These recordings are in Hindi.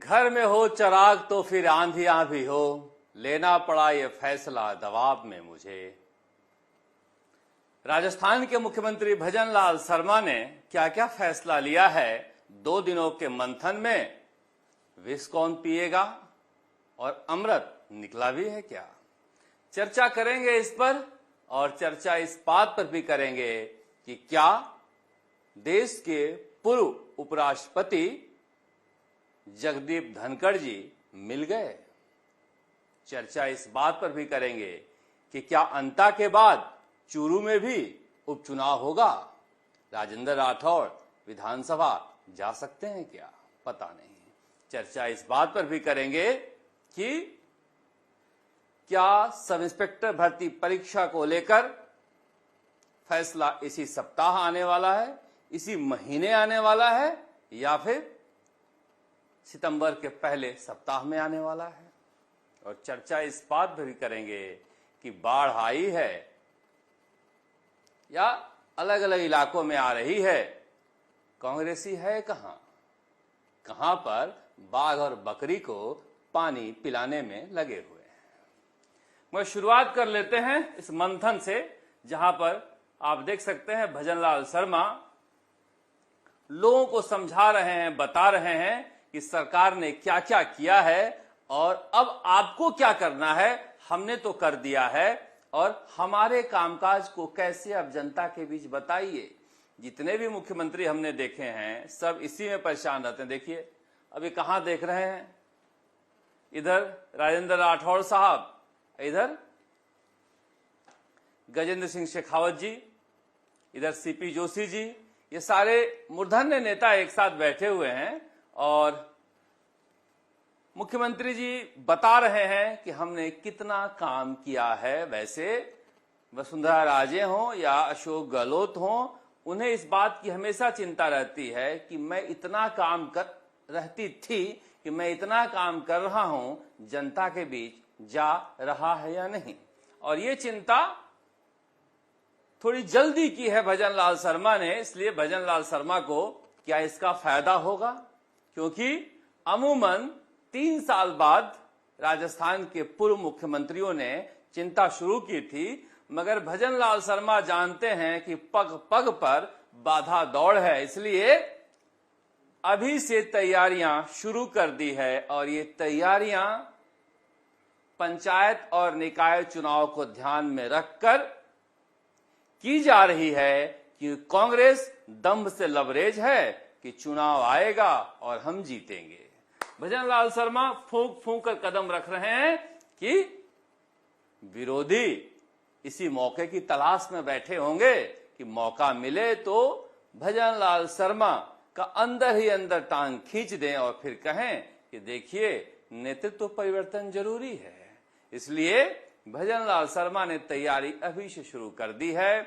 घर में हो चिराग तो फिर आंधियां भी हो, लेना पड़ा ये फैसला दबाव में मुझे। राजस्थान के मुख्यमंत्री भजन लाल शर्मा ने क्या क्या फैसला लिया है 2 दिनों के मंथन में? विष कौन पिएगा और अमृत निकला भी है क्या? चर्चा करेंगे इस पर, और चर्चा इस बात पर भी करेंगे कि क्या देश के पूर्व उपराष्ट्रपति जगदीप धनखड़ जी मिल गए। चर्चा इस बात पर भी करेंगे कि क्या अंता के बाद चूरू में भी उपचुनाव होगा। राजेंद्र राठौड़ विधानसभा जा सकते हैं क्या, पता नहीं। चर्चा इस बात पर भी करेंगे कि क्या सब इंस्पेक्टर भर्ती परीक्षा को लेकर फैसला इसी सप्ताह आने वाला है, इसी महीने आने वाला है, या फिर सितंबर के पहले सप्ताह में आने वाला है। और चर्चा इस बात पर भी करेंगे कि बाढ़ आई है या अलग अलग इलाकों में आ रही है, कांग्रेसी है कहां पर बाघ और बकरी को पानी पिलाने में लगे हुए हैं। मैं शुरुआत कर लेते हैं इस मंथन से, जहां पर आप देख सकते हैं भजन लाल शर्मा लोगों को समझा रहे हैं, बता रहे हैं कि सरकार ने क्या क्या किया है और अब आपको क्या करना है। हमने तो कर दिया है और हमारे कामकाज को कैसे अब जनता के बीच बताइए। जितने भी मुख्यमंत्री हमने देखे हैं सब इसी में परेशान रहते हैं। देखिए अभी कहां देख रहे हैं, इधर राजेंद्र राठौड़ साहब, इधर गजेंद्र सिंह शेखावत जी, इधर सीपी जोशी जी, ये सारे मूर्धन्य नेता एक साथ बैठे हुए हैं और मुख्यमंत्री जी बता रहे हैं कि हमने कितना काम किया है। वैसे वसुंधरा राजे हों या अशोक गहलोत हों, उन्हें इस बात की हमेशा चिंता रहती है कि मैं इतना काम कर रहा हूं, जनता के बीच जा रहा है या नहीं। और ये चिंता थोड़ी जल्दी की है भजन लाल शर्मा ने, इसलिए भजन लाल शर्मा को क्या इसका फायदा होगा? क्योंकि अमूमन 3 साल बाद राजस्थान के पूर्व मुख्यमंत्रियों ने चिंता शुरू की थी, मगर भजन लाल शर्मा जानते हैं कि पग पग पर बाधा दौड़ है, इसलिए अभी से तैयारियां शुरू कर दी है। और ये तैयारियां पंचायत और निकाय चुनाव को ध्यान में रखकर की जा रही है कि कांग्रेस दंभ से लबरेज है कि चुनाव आएगा और हम जीतेंगे। भजन लाल शर्मा फूंक फूंक कर कदम रख रहे हैं कि विरोधी इसी मौके की तलाश में बैठे होंगे कि मौका मिले तो भजन लाल शर्मा का अंदर ही अंदर टांग खींच दें और फिर कहें कि देखिए नेतृत्व परिवर्तन जरूरी है। इसलिए भजन लाल शर्मा ने तैयारी अभी से शुरू कर दी है।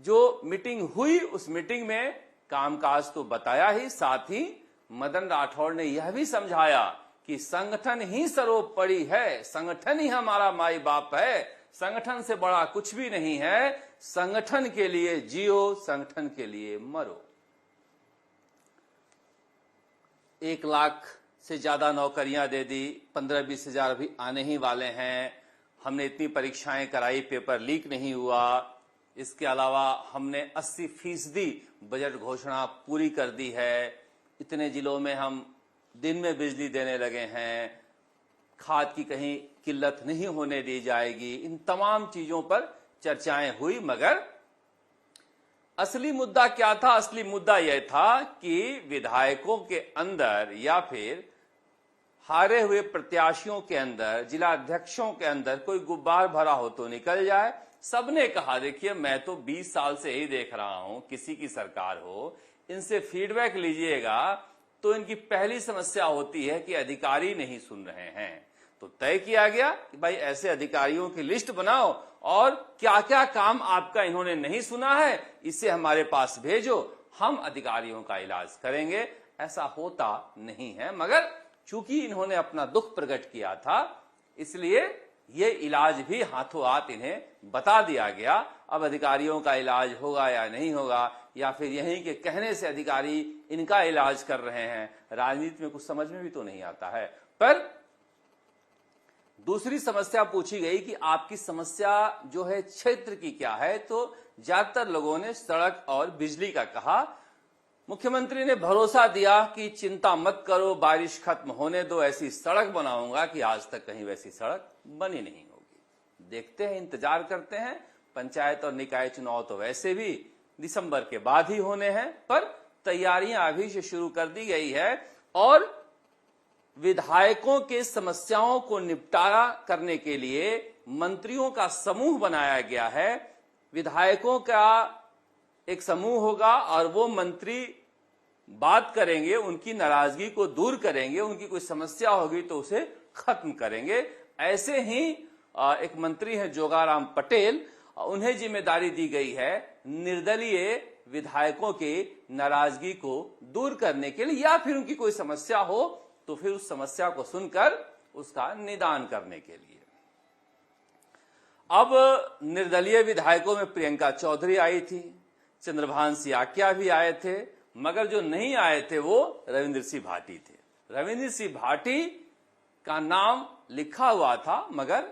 जो मीटिंग हुई उस मीटिंग में कामकाज तो बताया ही, साथ ही मदन राठौड़ ने यह भी समझाया कि संगठन ही सर्वोपरि है, संगठन ही हमारा माई बाप है, संगठन से बड़ा कुछ भी नहीं है, संगठन के लिए जियो, संगठन के लिए मरो। 1 लाख से ज्यादा नौकरियां दे दी, 15-20 हजार अभी आने ही वाले हैं। हमने इतनी परीक्षाएं कराई, पेपर लीक नहीं हुआ। इसके अलावा हमने 80% बजट घोषणा पूरी कर दी है। इतने जिलों में हम दिन में बिजली देने लगे हैं, खाद की कहीं किल्लत नहीं होने दी जाएगी। इन तमाम चीजों पर चर्चाएं हुई, मगर असली मुद्दा क्या था? असली मुद्दा यह था कि विधायकों के अंदर या फिर हारे हुए प्रत्याशियों के अंदर, जिला अध्यक्षों के अंदर कोई गुब्बार भरा हो तो निकल जाए। सबने कहा देखिए मैं तो 20 साल से यही देख रहा हूं, किसी की सरकार हो, इनसे फीडबैक लीजिएगा तो इनकी पहली समस्या होती है कि अधिकारी नहीं सुन रहे हैं। तो तय किया गया कि भाई ऐसे अधिकारियों की लिस्ट बनाओ और क्या क्या काम आपका इन्होंने नहीं सुना है इसे हमारे पास भेजो, हम अधिकारियों का इलाज करेंगे। ऐसा होता नहीं है, मगर चूंकि इन्होंने अपना दुख प्रकट किया था इसलिए ये इलाज भी हाथों हाथ इन्हें बता दिया गया। अब अधिकारियों का इलाज होगा या नहीं होगा या फिर यहीं के कहने से अधिकारी इनका इलाज कर रहे हैं, राजनीति में कुछ समझ में भी तो नहीं आता है। पर दूसरी समस्या पूछी गई कि आपकी समस्या जो है क्षेत्र की क्या है, तो ज्यादातर लोगों ने सड़क और बिजली का कहा। मुख्यमंत्री ने भरोसा दिया कि चिंता मत करो, बारिश खत्म होने दो, ऐसी सड़क बनाऊंगा कि आज तक कहीं वैसी सड़क बनी नहीं होगी। देखते हैं, इंतजार करते हैं। पंचायत और निकाय चुनाव तो वैसे भी दिसंबर के बाद ही होने हैं, पर तैयारियां अभी से शुरू कर दी गई है और विधायकों के समस्याओं को निपटारा करने के लिए मंत्रियों का समूह बनाया गया है। विधायकों का एक समूह होगा और वो मंत्री बात करेंगे, उनकी नाराजगी को दूर करेंगे, उनकी कोई समस्या होगी तो उसे खत्म करेंगे। ऐसे ही एक मंत्री हैं जोगाराम पटेल, उन्हें जिम्मेदारी दी गई है निर्दलीय विधायकों के नाराजगी को दूर करने के लिए, या फिर उनकी कोई समस्या हो तो फिर उस समस्या को सुनकर उसका निदान करने के लिए। अब निर्दलीय विधायकों में प्रियंका चौधरी आई थी, चंद्रभान सियाकिया भी आए थे, मगर जो नहीं आए थे वो रविंद्र सिंह भाटी थे। रविंद्र सिंह भाटी का नाम लिखा हुआ था मगर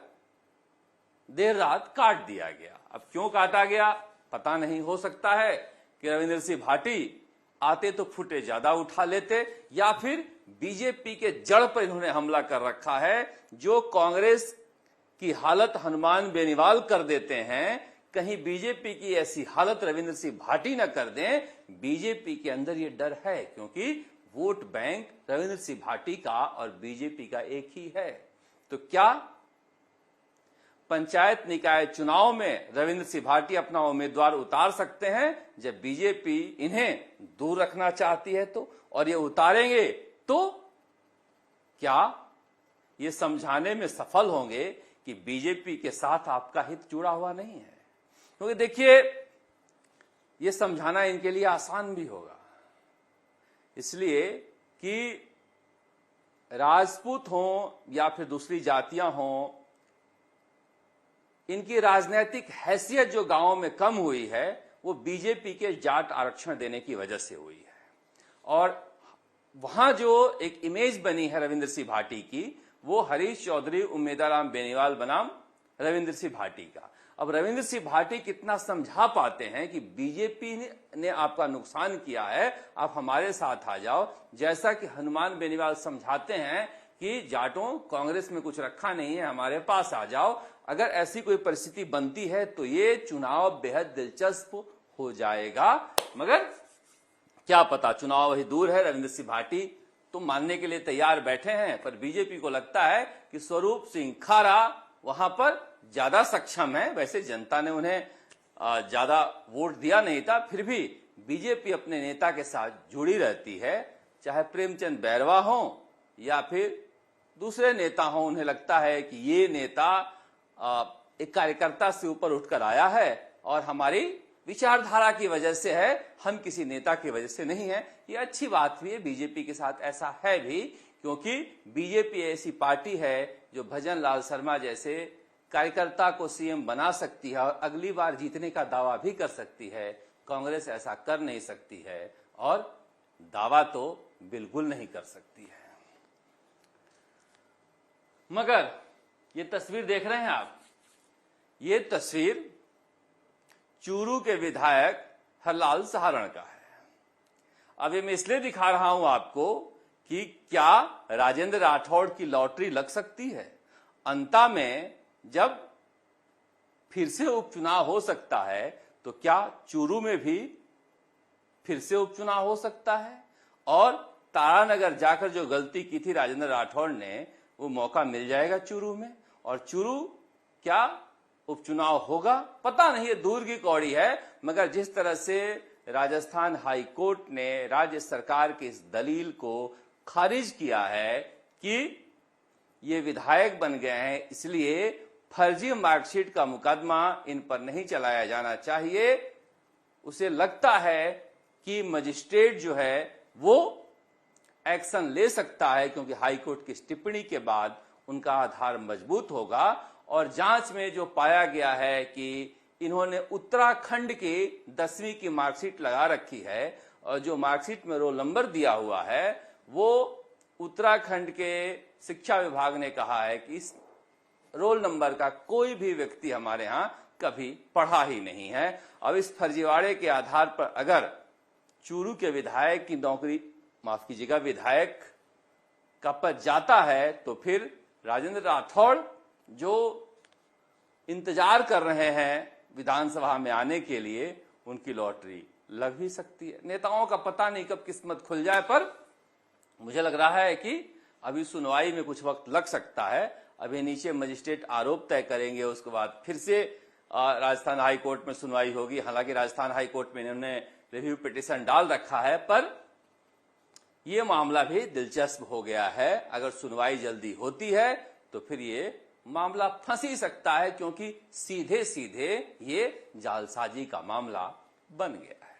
देर रात काट दिया गया। अब क्यों काटा गया पता नहीं, हो सकता है कि रविंद्र सिंह भाटी आते तो फुटे ज्यादा उठा लेते, या फिर बीजेपी के जड़ पर इन्होंने हमला कर रखा है। जो कांग्रेस की हालत हनुमान बेनीवाल कर देते हैं, कहीं बीजेपी की ऐसी हालत रविंद्र सिंह भाटी न कर दें। बीजेपी के अंदर ये डर है, क्योंकि वोट बैंक रविंद्र सिंह भाटी का और बीजेपी का एक ही है। तो क्या पंचायत निकाय चुनाव में रविंद्र सिंह भाटी अपना उम्मीदवार उतार सकते हैं जब बीजेपी इन्हें दूर रखना चाहती है तो? और ये उतारेंगे तो क्या ये समझाने में सफल होंगे कि बीजेपी के साथ आपका हित जुड़ा हुआ नहीं है? क्योंकि देखिए, ये समझाना इनके लिए आसान भी होगा, इसलिए कि राजपूत हों या फिर दूसरी जातियां हों, इनकी राजनीतिक हैसियत जो गांवों में कम हुई है वो बीजेपी के जाट आरक्षण देने की वजह से हुई है। और वहां जो एक इमेज बनी है रविंद्र सिंह भाटी की, वो हरीश चौधरी उम्मीदवार बेनीवाल बनाम रविंद्र सिंह भाटी का। अब रविंद्र सिंह भाटी कितना समझा पाते हैं कि बीजेपी ने आपका नुकसान किया है, आप हमारे साथ आ जाओ, जैसा कि हनुमान बेनीवाल समझाते हैं कि जाटों कांग्रेस में कुछ रखा नहीं है, हमारे पास आ जाओ। अगर ऐसी कोई परिस्थिति बनती है तो ये चुनाव बेहद दिलचस्प हो जाएगा। मगर क्या पता, चुनाव वही दूर है। रविंद्र सिंह भाटी तो मानने के लिए तैयार बैठे हैं, पर बीजेपी को लगता है कि स्वरूप सिंह खारा वहां पर ज्यादा सक्षम है। वैसे जनता ने उन्हें ज्यादा वोट दिया नहीं था, फिर भी बीजेपी अपने नेता के साथ जुड़ी रहती है, चाहे प्रेमचंद बैरवा हो या फिर दूसरे नेता हो। उन्हें लगता है कि ये नेता एक कार्यकर्ता से ऊपर उठकर आया है और हमारी विचारधारा की वजह से है, हम किसी नेता की वजह से नहीं है। ये अच्छी बात भी है, बीजेपी के साथ ऐसा है भी, क्योंकि बीजेपी ऐसी पार्टी है जो भजन लाल शर्मा जैसे कार्यकर्ता को सीएम बना सकती है और अगली बार जीतने का दावा भी कर सकती है। कांग्रेस ऐसा कर नहीं सकती है और दावा तो बिल्कुल नहीं कर सकती है। मगर ये तस्वीर देख रहे हैं आप, ये तस्वीर चूरू के विधायक हरलाल सहारण का है। अब ये मैं इसलिए दिखा रहा हूं आपको कि क्या राजेंद्र राठौड़ की लॉटरी लग सकती है। अंता में जब फिर से उपचुनाव हो सकता है तो क्या चूरू में भी फिर से उपचुनाव हो सकता है? और तारानगर जाकर जो गलती की थी राजेंद्र राठौड़ ने, वो मौका मिल जाएगा चूरू में। और चूरू क्या उपचुनाव होगा पता नहीं, ये दूर की कौड़ी है। मगर जिस तरह से राजस्थान हाई कोर्ट ने राज्य सरकार की इस दलील को खारिज किया है कि ये विधायक बन गए हैं इसलिए फर्जी मार्कशीट का मुकदमा इन पर नहीं चलाया जाना चाहिए, उसे लगता है कि मजिस्ट्रेट जो है वो एक्शन ले सकता है, क्योंकि हाईकोर्ट की टिप्पणी के बाद उनका आधार मजबूत होगा। और जांच में जो पाया गया है कि इन्होंने उत्तराखंड की 10वीं की मार्कशीट लगा रखी है और जो मार्कशीट में रोल नंबर दिया हुआ है वो उत्तराखंड के शिक्षा विभाग ने कहा है कि इस रोल नंबर का कोई भी व्यक्ति हमारे यहां कभी पढ़ा ही नहीं है। अब इस फर्जीवाड़े के आधार पर अगर चूरू के विधायक की नौकरी, माफ कीजिएगा, विधायक का पद जाता है तो फिर राजेंद्र राठौड़ जो इंतजार कर रहे हैं विधानसभा में आने के लिए, उनकी लॉटरी लग भी सकती है। नेताओं का पता नहीं कब किस्मत खुल जाए, पर मुझे लग रहा है कि अभी सुनवाई में कुछ वक्त लग सकता है। अभी नीचे मजिस्ट्रेट आरोप तय करेंगे, उसके बाद फिर से राजस्थान हाई कोर्ट में सुनवाई होगी। हालांकि राजस्थान हाई कोर्ट में इन्होंने रिव्यू पिटीशन डाल रखा है, पर यह मामला भी दिलचस्प हो गया है। अगर सुनवाई जल्दी होती है तो फिर ये मामला फंस ही सकता है, क्योंकि सीधे सीधे ये जालसाजी का मामला बन गया है।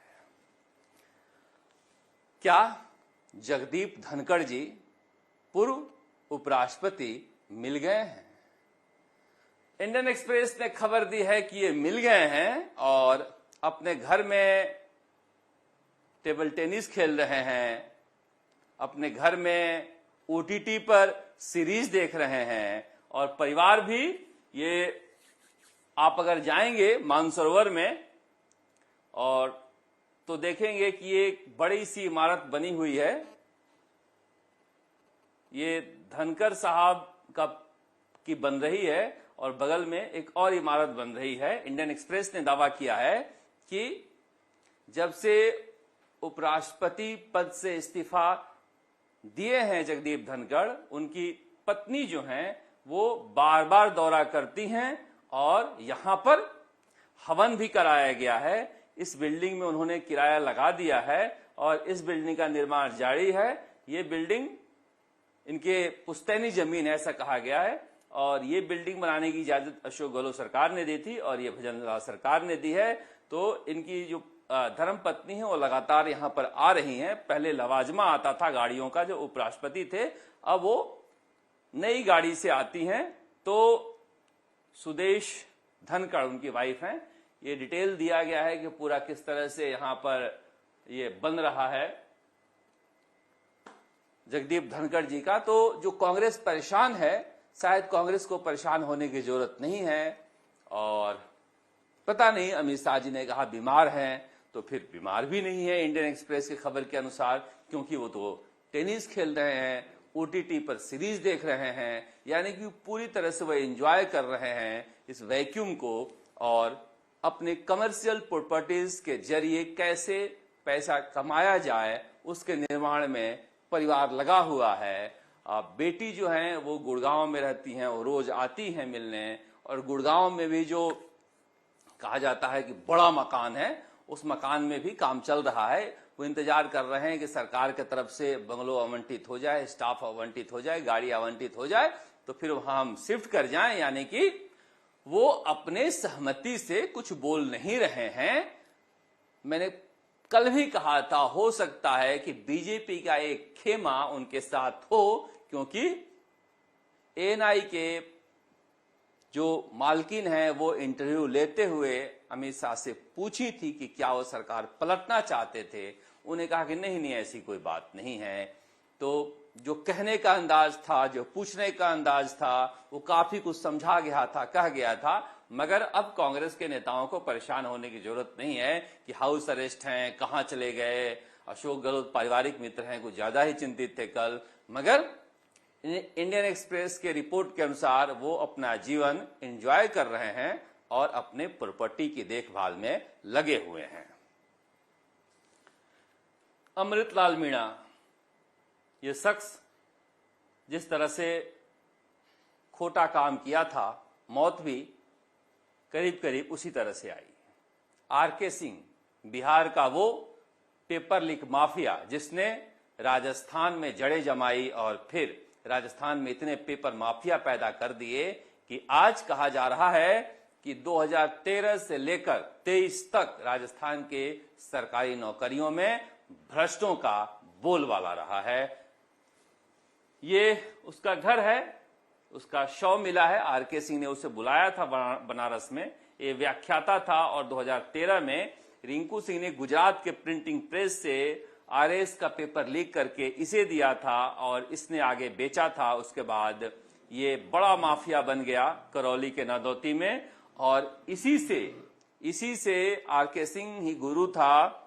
क्या जगदीप धनखड़ जी पूर्व उपराष्ट्रपति मिल गए हैं? इंडियन एक्सप्रेस ने खबर दी है कि ये मिल गए हैं और अपने घर में टेबल टेनिस खेल रहे हैं, अपने घर में ओटीटी पर सीरीज देख रहे हैं और परिवार भी, ये आप अगर जाएंगे मानसरोवर में और तो देखेंगे कि ये एक बड़ी सी इमारत बनी हुई है। ये धनखड़ साहब का की बन रही है और बगल में एक और इमारत बन रही है। इंडियन एक्सप्रेस ने दावा किया है कि जब से उपराष्ट्रपति पद से इस्तीफा दिए हैं जगदीप धनखड़, उनकी पत्नी जो हैं वो बार बार दौरा करती हैं और यहां पर हवन भी कराया गया है। इस बिल्डिंग में उन्होंने किराया लगा दिया है और इस बिल्डिंग का निर्माण जारी है। ये बिल्डिंग इनके पुश्तैनी जमीन है, ऐसा कहा गया है, और ये बिल्डिंग बनाने की इजाजत अशोक गहलोत सरकार ने दी थी और ये भजनलाल सरकार ने दी है। तो इनकी जो धर्म पत्नी है वो लगातार यहां पर आ रही हैं। पहले लवाजमा आता था गाड़ियों का, जो उपराष्ट्रपति थे, अब वो नई गाड़ी से आती हैं। तो सुदेश धनखड़ उनकी वाइफ हैं। ये डिटेल दिया गया है कि पूरा किस तरह से यहां पर ये बन रहा है जगदीप धनखड़ जी का। तो जो कांग्रेस परेशान है, शायद कांग्रेस को परेशान होने की जरूरत नहीं है। और पता नहीं, अमित शाह जी ने कहा बीमार हैं, तो फिर बीमार भी नहीं है इंडियन एक्सप्रेस की खबर के अनुसार, क्योंकि वो तो टेनिस खेल रहे हैं, ओटीटी पर सीरीज देख रहे हैं, यानी कि पूरी तरह से वह एंजॉय कर रहे हैं इस वैक्यूम को और अपने कमर्शियल प्रॉपर्टीज के जरिए कैसे पैसा कमाया जाए उसके निर्माण में परिवार लगा हुआ है। बेटी जो है वो गुड़गांव में रहती हैं, वो रोज आती हैं मिलने, और गुड़गांव में भी जो कहा जाता है कि बड़ा मकान है, उस मकान में भी काम चल रहा है। वो इंतजार कर रहे हैं कि सरकार की तरफ से बंगलो आवंटित हो जाए, स्टाफ आवंटित हो जाए, गाड़ी आवंटित हो जाए, तो फिर वहां हम शिफ्ट कर जाएं। यानी कि वो अपने सहमति से कुछ बोल नहीं रहे हैं। मैंने कल भी कहा था, हो सकता है कि बीजेपी का एक खेमा उनके साथ हो, क्योंकि एएनआई के जो मालकिन है वो इंटरव्यू लेते हुए अमित शाह से पूछी थी कि क्या वो सरकार पलटना चाहते थे। उन्हें कहा कि नहीं, ऐसी कोई बात नहीं है। तो जो कहने का अंदाज था, जो पूछने का अंदाज था, वो काफी कुछ समझा गया था, कह गया था। मगर अब कांग्रेस के नेताओं को परेशान होने की जरूरत नहीं है कि हाउस अरेस्ट हैं, कहां चले गए। अशोक गहलोत पारिवारिक मित्र हैं, कुछ ज्यादा ही चिंतित थे कल। मगर इंडियन एक्सप्रेस के रिपोर्ट के अनुसार वो अपना जीवन एंजॉय कर रहे हैं और अपने प्रॉपर्टी की देखभाल में लगे हुए हैं। अमृतलाल मीणा, ये शख्स जिस तरह से खोटा काम किया था, मौत भी करीब करीब उसी तरह से आई। आरके सिंह, बिहार का वो पेपर लीक माफिया जिसने राजस्थान में जड़ें जमाई और फिर राजस्थान में इतने पेपर माफिया पैदा कर दिए कि आज कहा जा रहा है कि 2013 से लेकर 23 तक राजस्थान के सरकारी नौकरियों में भ्रष्टों का बोलबाला रहा है। ये उसका घर है, उसका शव मिला है। आरके सिंह ने उसे बुलाया था बनारस में, ये व्याख्याता था और 2013 में रिंकू सिंह ने गुजरात के प्रिंटिंग प्रेस से आरएस का पेपर लीक करके इसे दिया था और इसने आगे बेचा था। उसके बाद ये बड़ा माफिया बन गया करौली के नादौती में और इसी से आरके सिंह ही गुरु था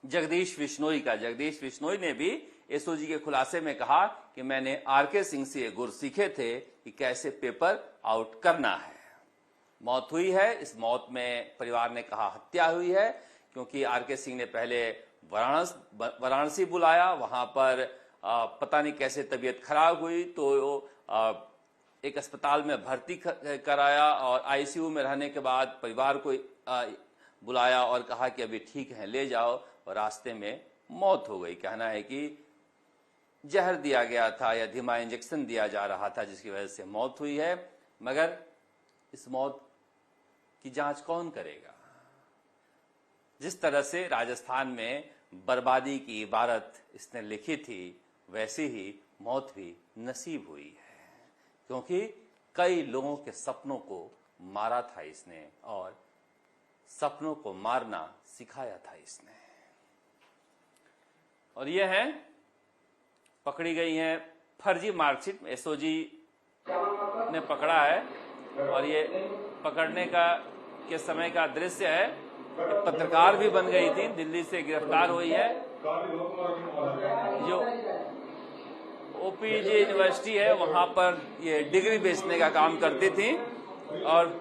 जगदीश बिश्नोई का। जगदीश बिश्नोई ने भी एसओजी के खुलासे में कहा कि मैंने आरके सिंह से ये गुर सीखे थे कि कैसे पेपर आउट करना है। मौत हुई है। इस मौत में परिवार ने कहा हत्या हुई है, क्योंकि आरके सिंह ने पहले वाराणसी बुलाया, वहां पर पता नहीं कैसे तबीयत खराब हुई तो एक अस्पताल में भर्ती कराया और आईसीयू में रहने के बाद परिवार को बुलाया और कहा कि अभी ठीक है ले जाओ, और रास्ते में मौत हो गई। कहना है कि जहर दिया गया था या धीमा इंजेक्शन दिया जा रहा था जिसकी वजह से मौत हुई है। मगर इस मौत की जांच कौन करेगा? जिस तरह से राजस्थान में बर्बादी की इबारत इसने लिखी थी वैसी ही मौत भी नसीब हुई है, क्योंकि कई लोगों के सपनों को मारा था इसने और सपनों को मारना सिखाया था इसने। और ये है पकड़ी गई है फर्जी मार्कशीट। एसओजी ने पकड़ा है और ये पकड़ने के समय का दृश्य है। पत्रकार भी बन गई थी, दिल्ली से गिरफ्तार हुई है। जो ओपीजे यूनिवर्सिटी है वहां पर ये डिग्री बेचने का काम करती थी और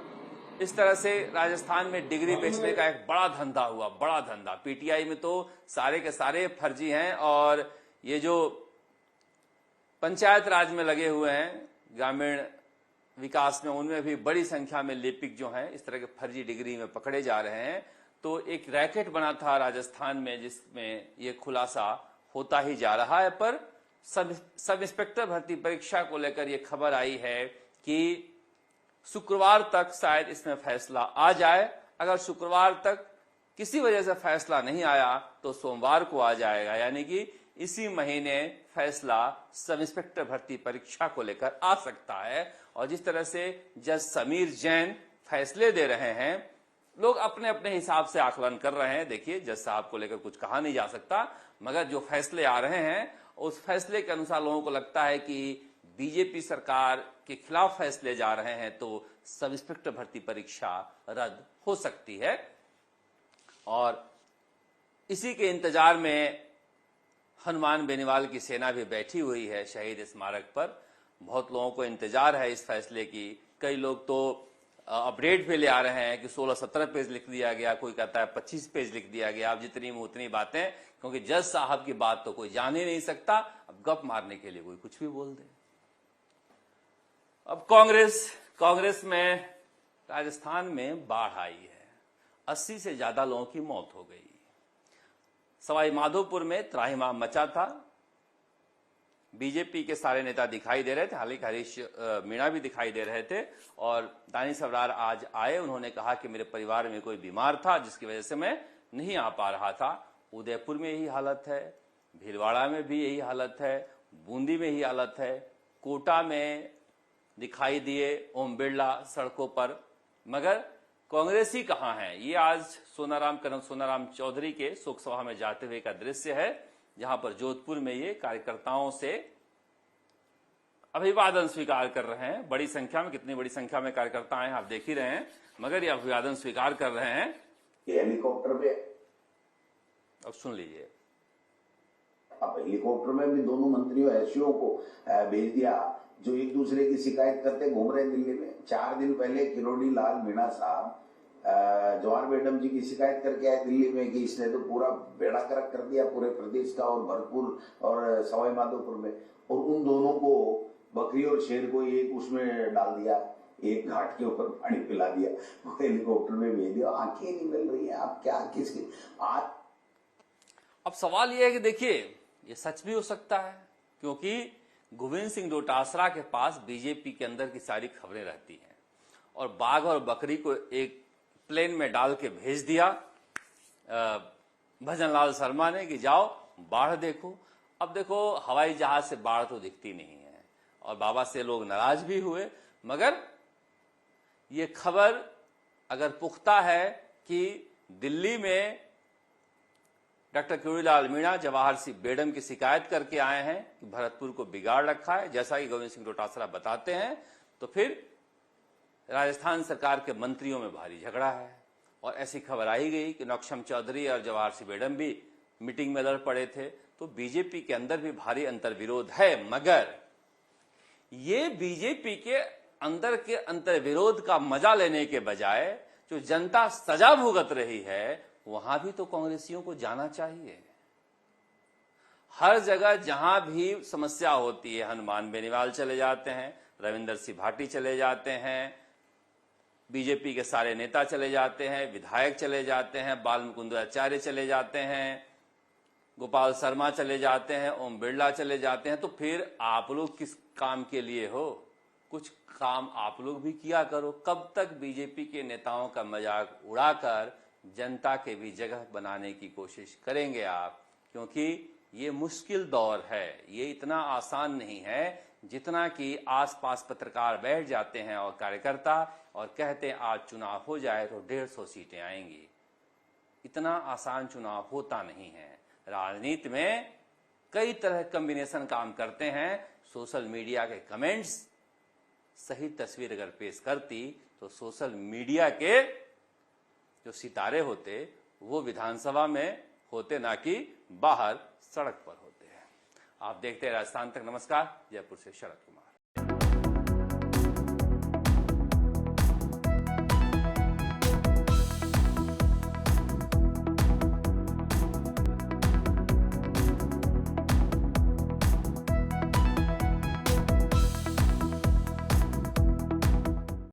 इस तरह से राजस्थान में डिग्री बेचने का एक बड़ा धंधा हुआ, बड़ा धंधा। पीटीआई में तो सारे के सारे फर्जी हैं और ये जो पंचायत राज में लगे हुए हैं, ग्रामीण विकास में, उनमें भी बड़ी संख्या में लिपिक जो हैं इस तरह के फर्जी डिग्री में पकड़े जा रहे हैं। तो एक रैकेट बना था राजस्थान में जिसमें ये खुलासा होता ही जा रहा है। पर सब इंस्पेक्टर भर्ती परीक्षा को लेकर ये खबर आई है कि शुक्रवार तक शायद इसमें फैसला आ जाए। अगर शुक्रवार तक किसी वजह से फैसला नहीं आया तो सोमवार को आ जाएगा, यानी कि इसी महीने फैसला सब इंस्पेक्टर भर्ती परीक्षा को लेकर आ सकता है। और जिस तरह से जज समीर जैन फैसले दे रहे हैं, लोग अपने अपने हिसाब से आकलन कर रहे हैं। देखिए, जज साहब को लेकर कुछ कहा नहीं जा सकता, मगर जो फैसले आ रहे हैं उस फैसले के अनुसार लोगों को लगता है कि बीजेपी सरकार के खिलाफ फैसले जा रहे हैं तो सब इंस्पेक्टर भर्ती परीक्षा रद्द हो सकती है। और इसी के इंतजार में हनुमान बेनीवाल की सेना भी बैठी हुई है शहीद स्मारक पर। बहुत लोगों को इंतजार है इस फैसले की। कई लोग तो अपडेट भी ले आ रहे हैं कि 16-17 पेज लिख दिया गया, कोई कहता है 25 पेज लिख दिया गया। अब जितनी में उतनी बातें, क्योंकि जज साहब की बात तो कोई जान ही नहीं सकता। अब गप मारने के लिए कोई कुछ भी बोल दे। अब कांग्रेस में राजस्थान में बाढ़ आई है, 80 से ज्यादा लोगों की मौत हो गई। सवाई माधोपुर में त्राहिमाम मचा था। बीजेपी के सारे नेता दिखाई दे रहे थे, हालांकि हरीश मीणा भी दिखाई दे रहे थे। और दानिश अबरार आज आए, उन्होंने कहा कि मेरे परिवार में कोई बीमार था जिसकी वजह से मैं नहीं आ पा रहा था। उदयपुर में यही हालत है, भीलवाड़ा में भी यही हालत है, बूंदी में यही हालत है, कोटा में दिखाई दिए ओम बिरला सड़कों पर, मगर कांग्रेसी कहां है? ये आज कर्नल सोनाराम चौधरी के शोक सभा में जाते हुए का दृश्य है, जहां पर जोधपुर में ये कार्यकर्ताओं से अभिवादन स्वीकार कर रहे हैं। बड़ी संख्या में, कितनी बड़ी संख्या में कार्यकर्ता हैं आप देख ही रहे हैं, मगर ये अभिवादन स्वीकार कर रहे हैं। हेलीकॉप्टर में अब सुन लीजिए। अब हेलीकॉप्टर में भी दोनों मंत्रियों एसओ को भेज दिया जो एक दूसरे की शिकायत करते घूम रहे दिल्ली में। 4 दिन पहले किरोड़ी लाल मीणा साहब जवाहर मैडम जी की शिकायत करके आए दिल्ली में कि इसने तो पूरा बेड़ा गर्क कर दिया पूरे प्रदेश का और भरतपुर और सवाई माधोपुर में। और उन दोनों को, बकरी और शेर को, एक उसमें डाल दिया, एक घाट के ऊपर पानी पिला दिया, हेलीकॉप्टर में भेज दिया। आंखें नहीं मिल रही है, आप क्या किसकी आज। अब सवाल यह है कि देखिए, ये सच भी हो सकता है, क्योंकि गोविंद सिंह डोटासरा के पास बीजेपी के अंदर की सारी खबरें रहती हैं। और बाघ और बकरी को एक प्लेन में डाल के भेज दिया भजनलाल शर्मा ने कि जाओ बाढ़ देखो। अब देखो, हवाई जहाज से बाढ़ तो दिखती नहीं है और बाबा से लोग नाराज भी हुए, मगर ये खबर अगर पुख्ता है कि दिल्ली में डॉक्टर किरोड़ीलाल मीणा जवाहर सिंह बेडम की शिकायत करके आए हैं कि भरतपुर को बिगाड़ रखा है, जैसा कि गोविंद सिंह डोटासरा बताते हैं, तो फिर राजस्थान सरकार के मंत्रियों में भारी झगड़ा है। और ऐसी खबर आई गई कि नौक्षम चौधरी और जवाहर सिंह बेडम भी मीटिंग में लड़ पड़े थे। तो बीजेपी के अंदर भी भारी अंतर्विरोध है, मगर ये बीजेपी के अंदर के अंतर्विरोध का मजा लेने के बजाय जो जनता सजा भुगत रही है, वहां भी तो कांग्रेसियों को जाना चाहिए। हर जगह जहां भी समस्या होती है, हनुमान बेनीवाल चले जाते हैं, रविंदर सिंह भाटी चले जाते हैं, बीजेपी के सारे नेता चले जाते हैं, विधायक चले जाते हैं, बाल मुकुंद आचार्य चले जाते हैं, गोपाल शर्मा चले जाते हैं, ओम बिरला चले जाते हैं। तो फिर आप लोग किस काम के लिए हो? कुछ काम आप लोग भी किया करो। कब तक बीजेपी के नेताओं का मजाक उड़ाकर जनता के भी जगह बनाने की कोशिश करेंगे आप? क्योंकि ये मुश्किल दौर है, ये इतना आसान नहीं है जितना कि आसपास पत्रकार बैठ जाते हैं और कार्यकर्ता और कहते हैं आज चुनाव हो जाए तो 150 सीटें आएंगी। इतना आसान चुनाव होता नहीं है। राजनीति में कई तरह कॉम्बिनेशन काम करते हैं। सोशल मीडिया के कमेंट्स सही तस्वीर अगर पेश करती तो सोशल मीडिया के जो सितारे होते वो विधानसभा में होते, ना कि बाहर सड़क पर होते हैं। आप देखते हैं राजस्थान तक। नमस्कार, जयपुर से शरद कुमार।